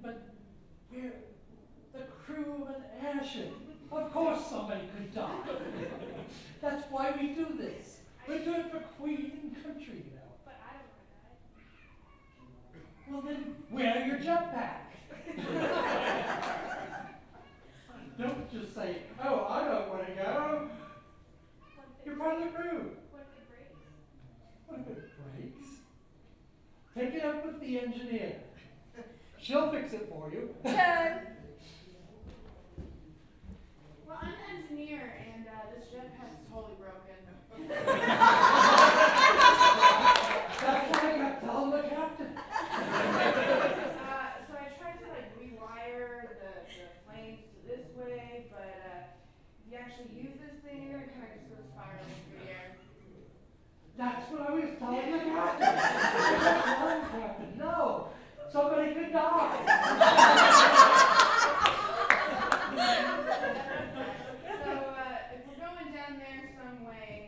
But we're the crew of an airship. Of course somebody could die. That's why we do this. We do it for Queen and country, you know. But I don't want to die. Well then, wear your jetpack. Don't just say, oh, I don't want to go. You're part of the crew. What if it breaks? What if it breaks? Take it up with the engineer. She'll fix it for you. Turn. Well, I'm an engineer, and this jetpack's totally broken. That's what I kept telling the captain. So I tried to rewire the flames to this way, but if you actually use this thing, you're gonna kind of just go spiraling through the air. That's what I was telling the captain. I was telling the captain, no, somebody could die. So if we're going down there some way,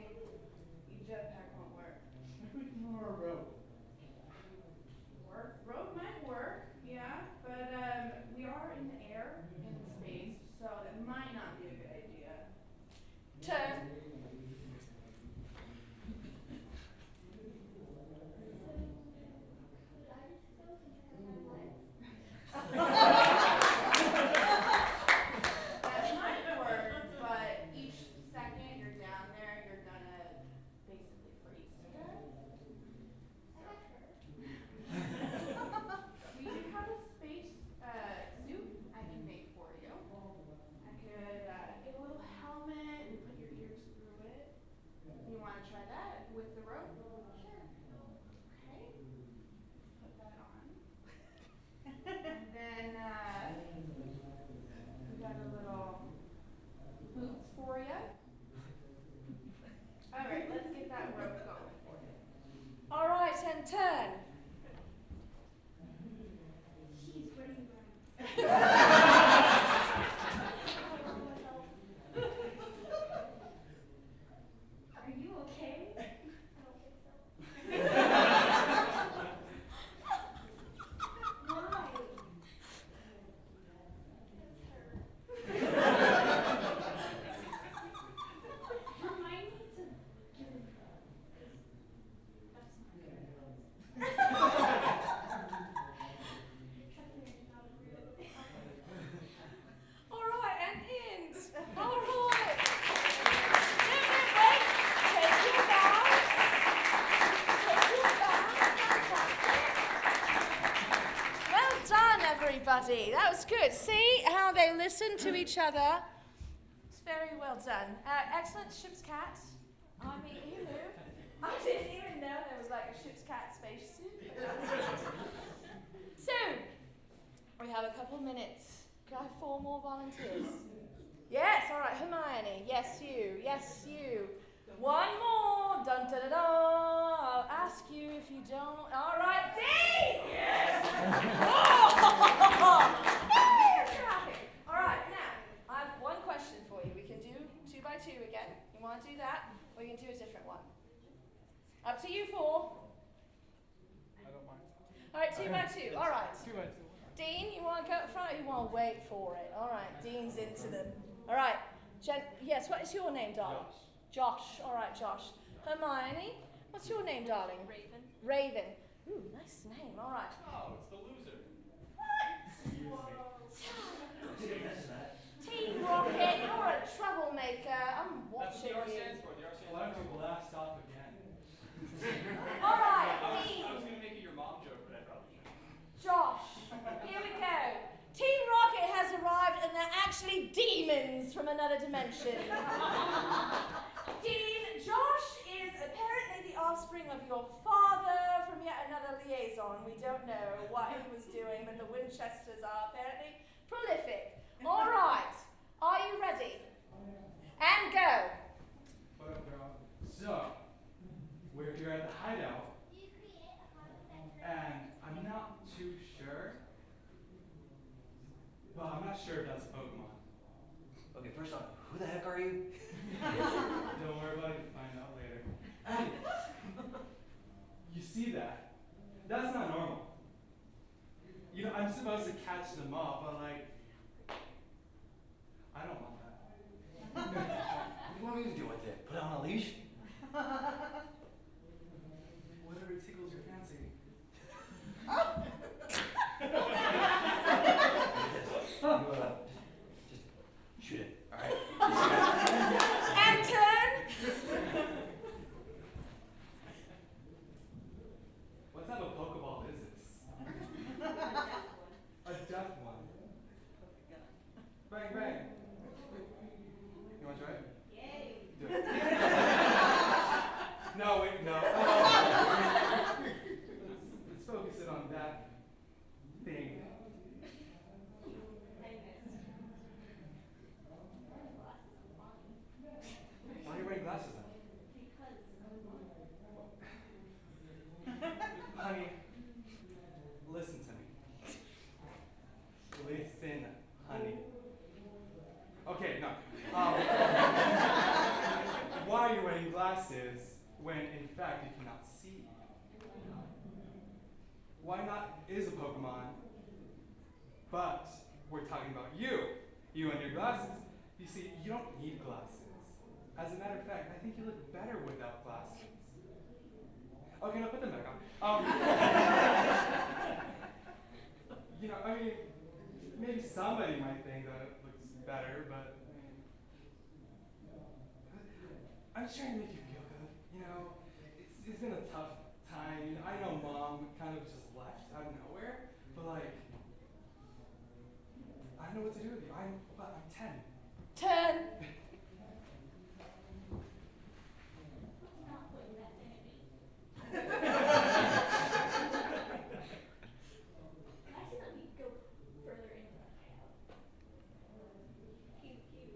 everybody. That was good. See how they listen to each other? It's very well done. Excellent ship's cat. I mean, you knew. I didn't even know there was like a ship's cat spacesuit. So, we have a couple minutes. Can I have 4 more volunteers? Yes, all right. Hermione. Yes, you. Yes, you. 1 more. Dun da da da. I'll ask you if you don't. All right, Dean. Yes. Oh! All right, now I have 1 question for you. We can do 2 by 2 again. You want to do that, or you can do a different one? Up to you 4. I don't mind. All right, 2 by 2. All right. 2 by 2. Dean, you want to go up front, or you want to wait for it? All right, Dean's into them. All right, yes. What is your name, darling? Josh. All right, Josh. Hermione, what's your name, darling? Raven. Raven. Ooh, nice name. All right. Oh, it's the loser. Team Rocket, you're a troublemaker. I'm That's watching what the R you. stands for. The R stands Why don't for. you blast off again? All right, I was Dean. going to make it your mom joke, but I probably shouldn't. Josh, here we go. Team Rocket has arrived, and they're actually demons from another dimension. Dean, Josh is apparently the offspring of your father from yet another liaison. We don't know what he was doing, but the Winchesters are apparently prolific. All right, are you ready? And go. What up, girl? So, we're here at the hideout, and I'm not too sure. Well, I'm not sure if that's Pokemon. Okay, first off, who the heck are you? Don't worry about it, you'll find out later. And you see that? That's not normal. You know, I'm supposed to catch them up, but like, I don't want that. What do you want me to do with it? Put it on a leash? Whatever tickles your fancy. Just shoot it, alright? And turn. What type of Pokeball is this? A death one. Bang, bang. You want to try it? Yay. Do it. No, wait, no. Let's focus it on that thing. I missed. Why are you wearing glasses then? Honey, listen to me. Listen, honey. Okay, no. Why are you wearing glasses when in fact you cannot see? Why not is a Pokemon, but we're talking about you and your glasses. You see, you don't need glasses. As a matter of fact, I think you look better without glasses. Okay, now put them back on. You know, I mean, maybe somebody might think that it looks better, but I'm just trying to make you feel good. You know, it's been a tough time. You know, I know Mom kind of just left out of nowhere, but like, I don't know what to do with you. I'm 10. Turn. Not putting that in me. I said that we go further into the hideout. Cute. Somewhere that we can't use it.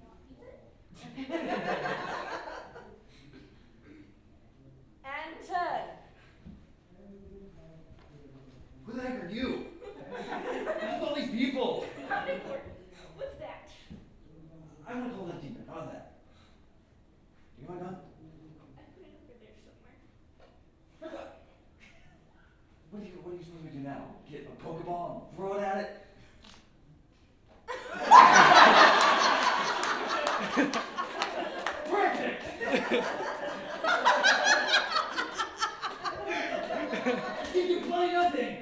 Not use it. And turn. Who the heck are you? Who's all these people? What's that? I'm gonna call that demon. How's that? You want a gun? I put it over there somewhere. What are you supposed to do now? Get a Pokeball and throw it at it? Perfect! You can play nothing!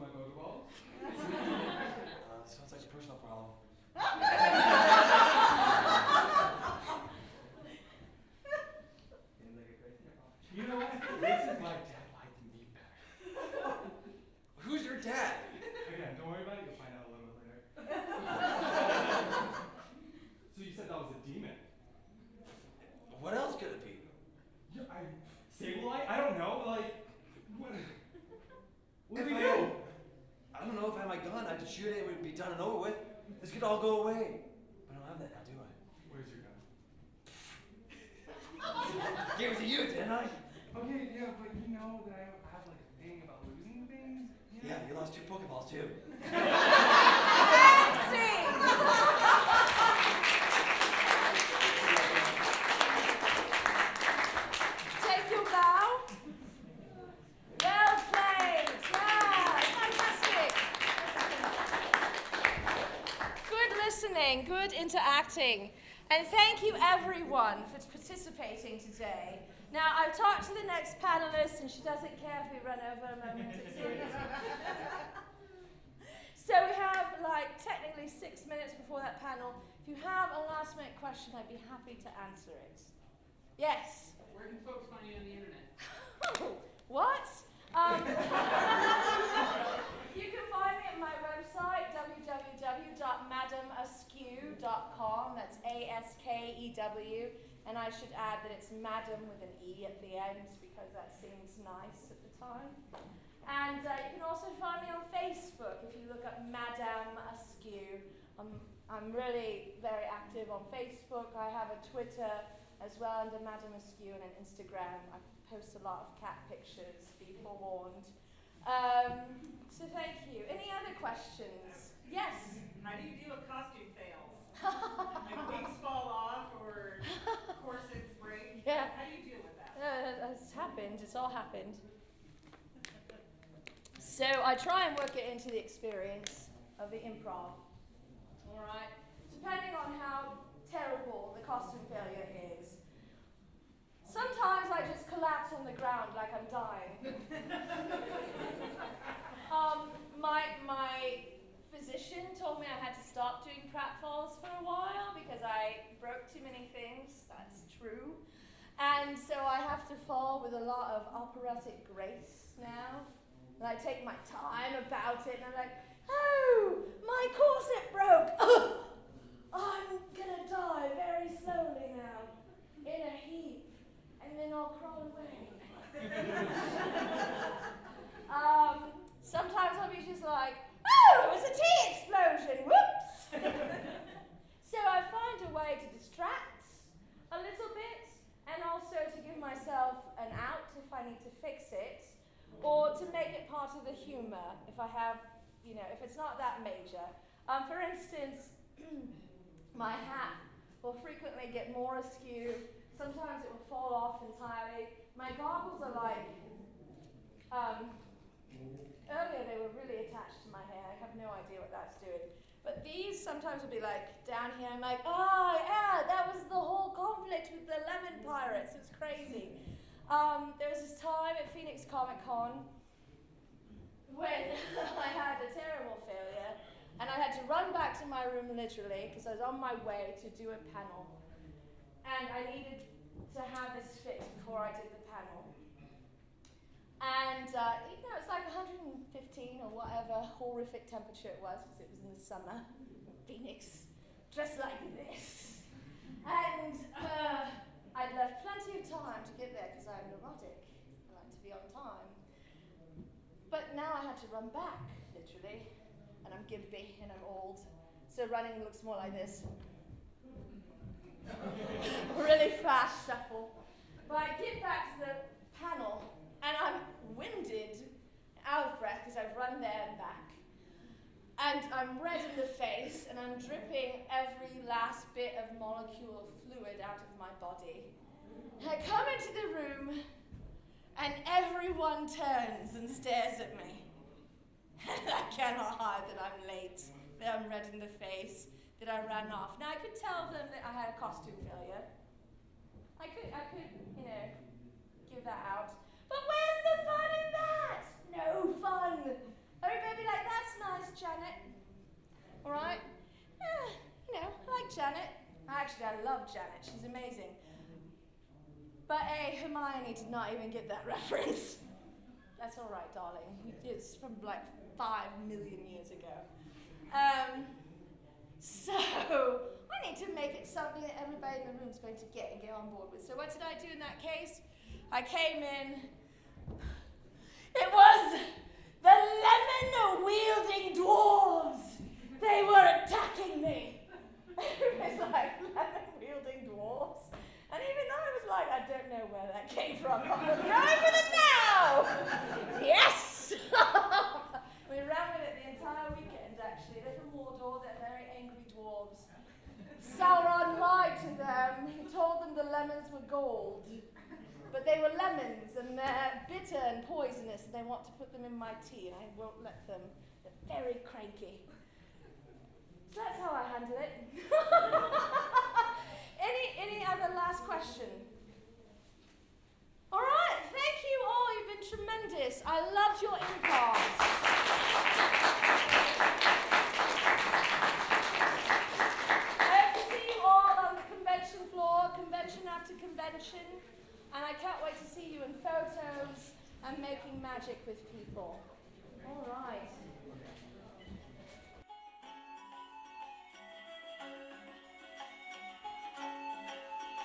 my Pokeballs? Sounds like a personal problem. You know what? This is why Dad liked me better. Who's your dad? Again, don't worry about it. You'll find out a little bit later. So you said that was a demon? What else could it be? Yeah, Sableye? I don't know. Like, what? What do we If do? I don't know. If I had my gun, I'd just shoot it. It would be done and over with. This could all go away. But I don't have that now, do I? Where's your gun? Gave it to you, didn't I? Okay, yeah, but you know that I have like a thing about losing things. Yeah, you lost 2 Pokeballs too. Take your bow. Well played. Yeah, fantastic. Good listening, good interacting. And thank you everyone for participating today. Now, I've talked to the next panelist and she doesn't care if we run over a moment or two. So we have like technically 6 minutes before that panel. If you have a last minute question, I'd be happy to answer it. Yes? Where can folks find you on the internet? What? You can find me at my website, www.madamaskew.com. That's ASKEW. And I should add that it's Madam with an E at the end because that seems nice at the time. And you can also find me on Facebook if you look up Madam Askew. I'm really very active on Facebook. I have a Twitter as well under Madam Askew and an Instagram. I post a lot of cat pictures, be forewarned. So thank you. Any other questions? Yes? How do you deal with costume fails? Like wigs fall off or corsets break? Yeah. How do you deal with that? It's happened. It's all happened. So I try and work it into the experience of the improv. All right? Depending on how terrible the costume failure is. Sometimes I just collapse on the ground like I'm dying. My physician told me I had to stop doing pratfalls for a while because I broke too many things. That's true. And so I have to fall with a lot of operatic grace now. And I take my time about it and I'm like, oh, my corset broke. I'm gonna die very slowly now, in a heap, and then I'll crawl away. Sometimes I'll be just like, oh, it was a tea explosion, whoops. So I find a way to distract a little bit, and also to give myself an out if I need to fix it, or to make it part of the humor if I have, if it's not that major. For instance, my hat will frequently get more askew. Sometimes it will fall off entirely. My goggles are like, earlier they were really attached to my hair. I have no idea what that's doing. But these sometimes will be like down here. I'm like, oh yeah, that was the whole conflict with the lemon pirates. It was crazy. There was this time at Phoenix Comic Con when I had a terrible failure and I had to run back to my room literally because I was on my way to do a panel and I needed to have this fixed before I did the panel. And it's like 115 or whatever horrific temperature it was because it was in the summer in Phoenix, dressed like this. And I'd left plenty of time to get there because I'm neurotic. I like to be on time. But now I had to run back, literally. And I'm gimpy and I'm old. So running looks more like this. Really fast shuffle. But I get back to the panel and I'm winded, out of breath because I've run there and back. And I'm red in the face and I'm dripping every last bit of molecule of fluid out of my body. And I come into the room and everyone turns and stares at me. And I cannot hide that I'm late, that I'm red in the face, that I ran off. Now I could tell them that I had a costume failure. I could, give that out. But where's the fun in that? No fun. Everybody Janet. All right? I like Janet. Actually, I love Janet. She's amazing. But Hermione did not even get that reference. That's all right, darling. It's from like 5 million years ago. So I need to make it something that everybody in the room is going to get and get on board with. So what did I do in that case? I came in. It was the lemon-wielding dwarves. They were attacking me. It was like lemon-wielding dwarves. And even I was like, I don't know where that came from. I'm going to go with it now. Yes. We ran with it the entire weekend, actually. They're from Mordor. They're very angry dwarves. Sauron lied to them. He told them the lemons were gold. But they were lemons, and they're bitter and poisonous, and they want to put them in my tea, and I won't let them. They're very cranky. So that's how I handle it. Any other last question? All right, thank you all. You've been tremendous. I loved your improvs. I hope to see you all on the convention floor, convention after convention. And I can't wait to see you in photos and making magic with people. All right.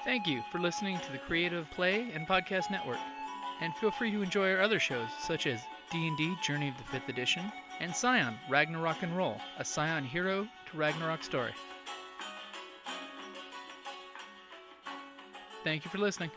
Thank you for listening to the Creative Play and Podcast Network. And feel free to enjoy our other shows, such as D&D Journey of the 5th Edition and Scion Ragnarok and Roll, a Scion hero to Ragnarok story. Thank you for listening.